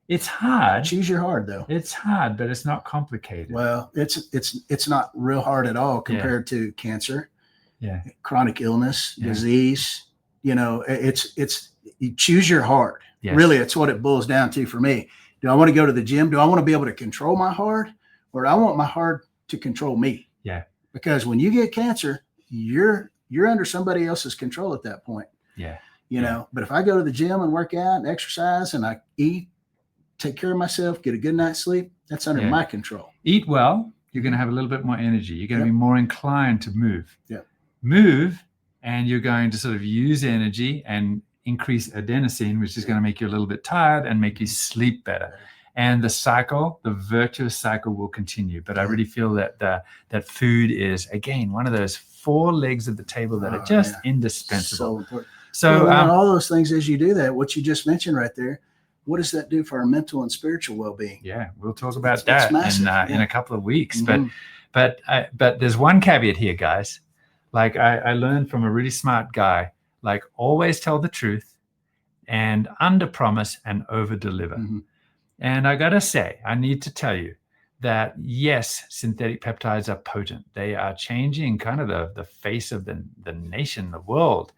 It's hard. Choose your hard, though. It's hard, but it's not complicated. Well, it's not real hard at all compared to cancer, chronic illness, disease. It's you choose your hard. Really, it's what it boils down to for me. Do I want to go to the gym? Do I want to be able to control my hard, or do I want my hard to control me? Because when you get cancer, you're under somebody else's control at that point. But if I go to the gym and work out and exercise and I eat, take care of myself, get a good night's sleep, that's under my control. Eat well, you're going to have a little bit more energy. You're going to Yep. be more inclined to move. Yep. Move, and you're going to sort of use energy and increase adenosine, which is going to make you a little bit tired and make you sleep better. And the cycle, the virtuous cycle, will continue. But I really feel that that food is, again, one of those 4 legs of the table that are just indispensable. So important. So all those things, as you do that, what you just mentioned right there, what does that do for our mental and spiritual well-being? Yeah, we'll talk about that in a couple of weeks. Mm-hmm. But there's one caveat here, guys. Like I learned from a really smart guy, like always tell the truth and under promise and over deliver. Mm-hmm. And I got to say, I need to tell you that, yes, synthetic peptides are potent. They are changing kind of the face of the nation, the world.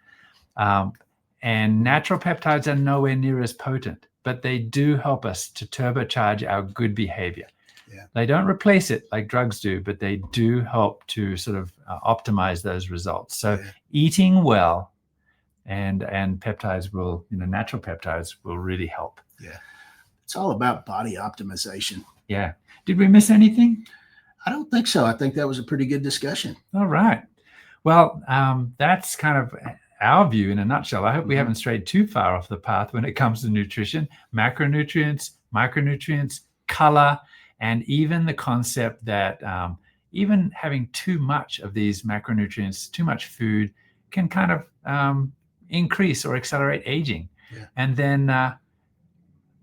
And natural peptides are nowhere near as potent, but they do help us to turbocharge our good behavior. Yeah. They don't replace it like drugs do, but they do help to sort of optimize those results. So eating well and peptides will, natural peptides will really help. Yeah. It's all about body optimization. Yeah. Did we miss anything? I don't think so. I think that was a pretty good discussion. All right. Well, that's kind of our view in a nutshell. I hope we haven't strayed too far off the path when it comes to nutrition, macronutrients, micronutrients, color, and even the concept that even having too much of these macronutrients, too much food, can kind of increase or accelerate aging. Yeah. And then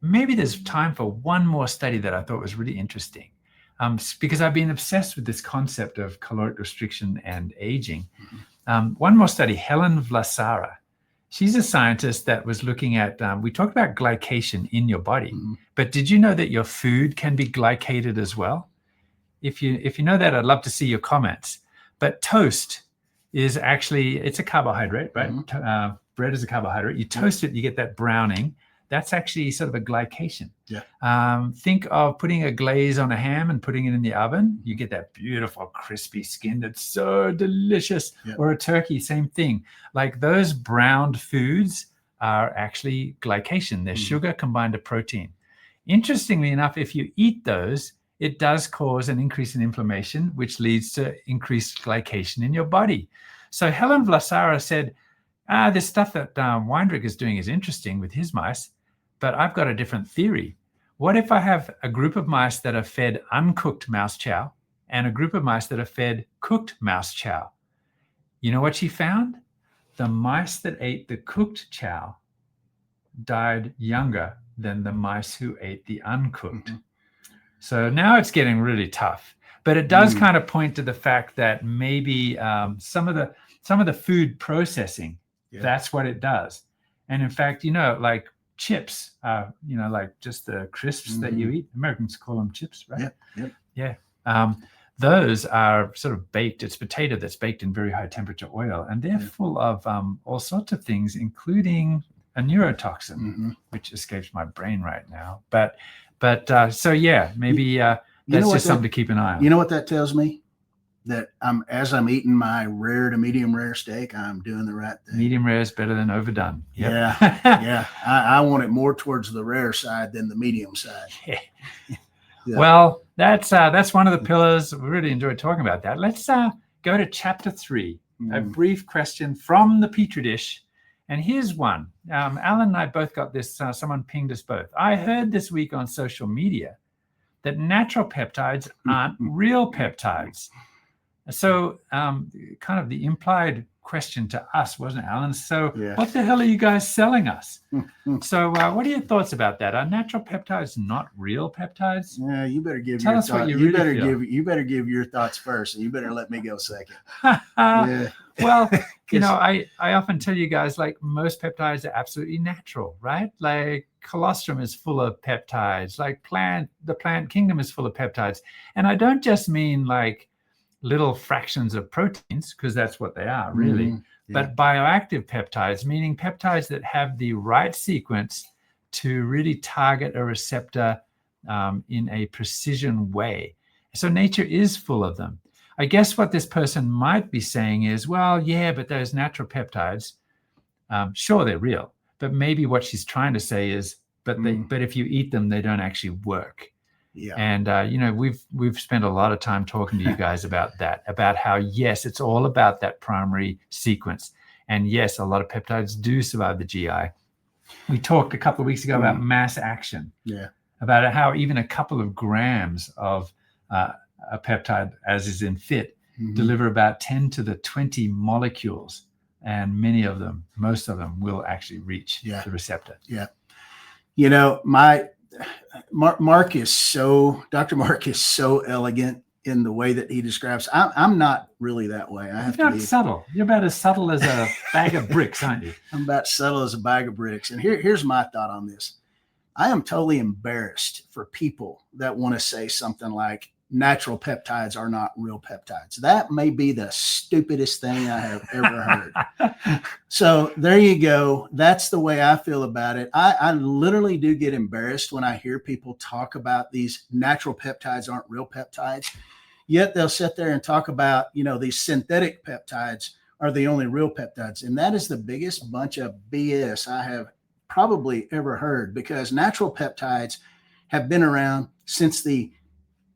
maybe there's time for one more study that I thought was really interesting, because I've been obsessed with this concept of caloric restriction and aging. One more study, Helen Vlasara. She's a scientist that was looking at, we talked about glycation in your body, but did you know that your food can be glycated as well? If you know that, I'd love to see your comments. But toast is actually, it's a carbohydrate, right? Bread is a carbohydrate. You toast it, you get that browning. That's actually sort of a glycation. Yeah. Think of putting a glaze on a ham and putting it in the oven. You get that beautiful crispy skin that's so delicious. Yeah. Or a turkey, same thing. Like those browned foods are actually glycation. They're sugar combined to protein. Interestingly enough, if you eat those, it does cause an increase in inflammation, which leads to increased glycation in your body. So Helen Vlasara said, this stuff that Weindrich is doing is interesting with his mice, but I've got a different theory. What if I have a group of mice that are fed uncooked mouse chow and a group of mice that are fed cooked mouse chow? You know what she found? The mice that ate the cooked chow died younger than the mice who ate the uncooked. So now it's getting really tough, but it does kind of point to the fact that maybe some of the food processing, that's what it does. And in fact, like chips, like just the crisps that you eat. Americans call them chips, right? Yeah. Those are sort of baked. It's potato that's baked in very high temperature oil, and they're full of all sorts of things, including a neurotoxin, which escapes my brain right now. But so yeah, maybe that's just something to keep an eye on. You know what that tells me? That as I'm eating my rare to medium rare steak, I'm doing the right thing. Medium rare is better than overdone. Yep. Yeah. I want it more towards the rare side than the medium side. Yeah. Well, that's one of the pillars. We really enjoyed talking about that. Let's go to chapter 3, a brief question from the Petri dish. And here's one. Alan and I both got this. Someone pinged us both. I heard this week on social media that natural peptides aren't real peptides. So kind of the implied question to us, wasn't it, Alan? So what the hell are you guys selling us? So what are your thoughts about that? Are natural peptides not real peptides? Yeah, you better give Tell your us thoughts. what you really feel. You better give your thoughts first, and you better let me go second. Well, I often tell you guys, like, most peptides are absolutely natural, right? Like colostrum is full of peptides, like the plant kingdom is full of peptides. And I don't just mean like little fractions of proteins, because that's what they are really, but bioactive peptides, meaning peptides that have the right sequence to really target a receptor in a precision way. So nature is full of them. I guess what this person might be saying is, well, yeah, but those natural peptides, sure, they're real, but maybe what she's trying to say is, but if you eat them, they don't actually work. Yeah. And we've spent a lot of time talking to you guys about that, about how, yes, it's all about that primary sequence. And yes, a lot of peptides do survive the GI. We talked a couple of weeks ago about mass action. Yeah. About how even a couple of grams of a peptide, as is in FIT, deliver about 10 to the 20 molecules. And most of them will actually reach the receptor. Yeah. Dr. Mark is so elegant in the way that he describes. I'm not really that way. You're not subtle. You're about as subtle as a bag of bricks, aren't you? I'm about subtle as a bag of bricks. And here's my thought on this. I am totally embarrassed for people that want to say something like natural peptides are not real peptides. That may be the stupidest thing I have ever heard. So there you go. That's the way I feel about it. I literally do get embarrassed when I hear people talk about these natural peptides aren't real peptides. Yet they'll sit there and talk about, these synthetic peptides are the only real peptides. And that is the biggest bunch of BS I have probably ever heard, because natural peptides have been around since the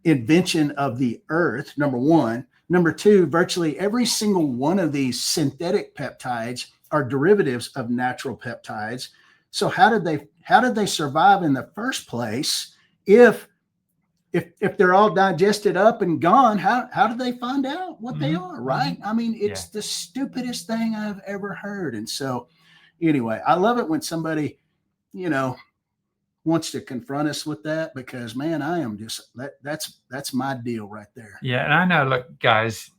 invention of the earth, number one. Number two, virtually every single one of these synthetic peptides are derivatives of natural peptides. So how did they survive in the first place? If they're all digested up and gone, how did they find out what they are, right? I mean, it's the stupidest thing I've ever heard. And so anyway, I love it when somebody, wants to confront us with that, because man, I am just, that's my deal right there. Yeah. And I know, look, guys,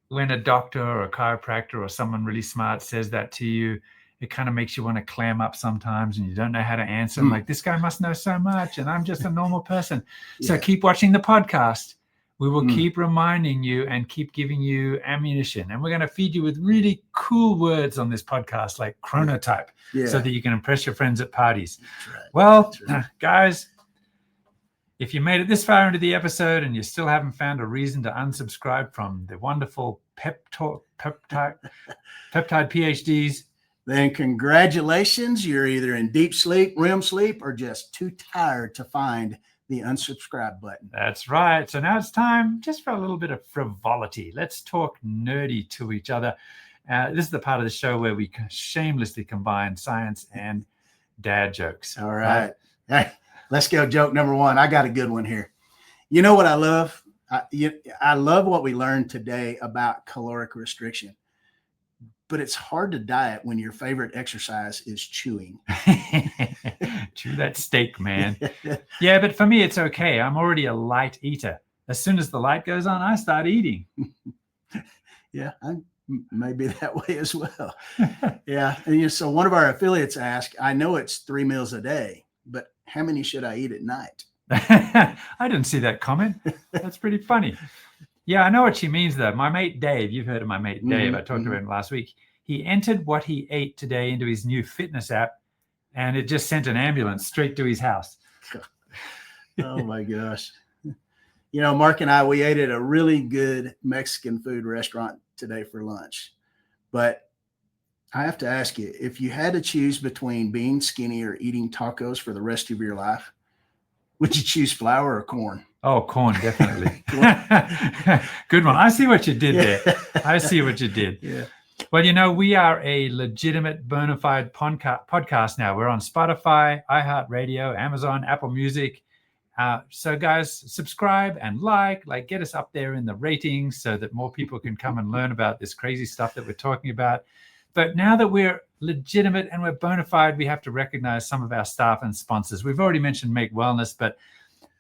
when a doctor or a chiropractor or someone really smart says that to you, it kind of makes you want to clam up sometimes, and you don't know how to answer. Like, this guy must know so much, and I'm just a normal person. So keep watching the podcast. We will keep reminding you and keep giving you ammunition. And we're going to feed you with really cool words on this podcast, like chronotype, so that you can impress your friends at parties. That's right. Well, guys, if you made it this far into the episode and you still haven't found a reason to unsubscribe from the wonderful Peptide PhDs, then congratulations. You're either in deep sleep, REM sleep, or just too tired to find the unsubscribe button. That's right. So now it's time just for a little bit of frivolity. Let's talk nerdy to each other. This is the part of the show where we shamelessly combine science and dad jokes. All right. Hey, let's go. Joke number one. I got a good one here. You know what I love? I love what we learned today about caloric restriction. But it's hard to diet when your favorite exercise is chewing. Chew that steak, man. Yeah, but for me, it's okay. I'm already a light eater. As soon as the light goes on, I start eating. Yeah, I may be that way as well. Yeah. And so one of our affiliates asked, I know it's 3 meals a day, but how many should I eat at night? I didn't see that comment. That's pretty funny. Yeah, I know what she means, though. My mate Dave, you've heard of my mate Dave. I talked about him last week. He entered what he ate today into his new fitness app, and it just sent an ambulance straight to his house. Oh, my gosh. Mark and I, we ate at a really good Mexican food restaurant today for lunch. But I have to ask you, if you had to choose between being skinny or eating tacos for the rest of your life, would you choose flour or corn? Oh, corn, definitely. Good one. I see what you did there. I see what you did. Yeah. Well, we are a legitimate bona fide podcast now. We're on Spotify, iHeartRadio, Amazon, Apple Music. So guys, subscribe and get us up there in the ratings so that more people can come and learn about this crazy stuff that we're talking about. But now that we're legitimate and we're bona fide, we have to recognize some of our staff and sponsors. We've already mentioned Make Wellness, but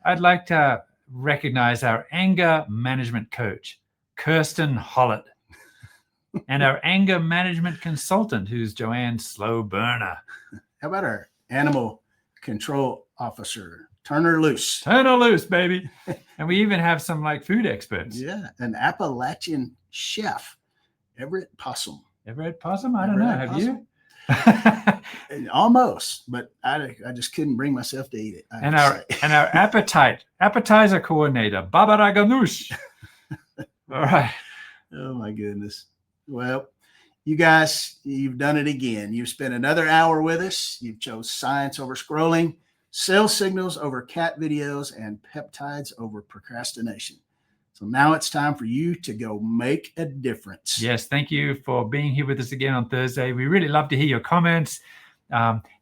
I'd like to recognize our anger management coach, Kirsten Hollett, and our anger management consultant, who's Joanne Slow Burner. How about our animal control officer, Turn her loose. Turn her loose, baby. And we even have some food experts. Yeah, an Appalachian chef, Everett Possum. Everett Possum? I don't know. Have you? Almost, but I just couldn't bring myself to eat it. And our appetizer coordinator, Barbara Ganoush. All right. Oh my goodness. Well, you guys, you've done it again. You've spent another hour with us. You've chose science over scrolling. sales signals over cat videos, and peptides over procrastination. So now it's time for you to go make a difference. Yes, thank you for being here with us again on Thursday. We really love to hear your comments.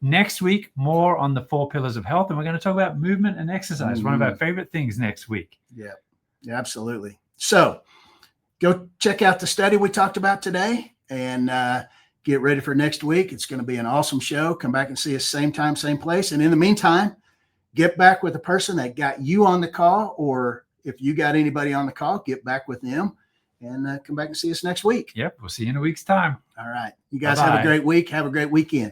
Next week, more on the 4 pillars of health, and we're going to talk about movement and exercise, one of our favorite things next week. Yeah, absolutely. So go check out the study we talked about today and get ready for next week. It's going to be an awesome show. Come back and see us same time, same place. And in the meantime, get back with the person that got you on the call, or if you got anybody on the call, get back with them and come back and see us next week. Yep. We'll see you in a week's time. All right. You guys have a great week. Have a great weekend.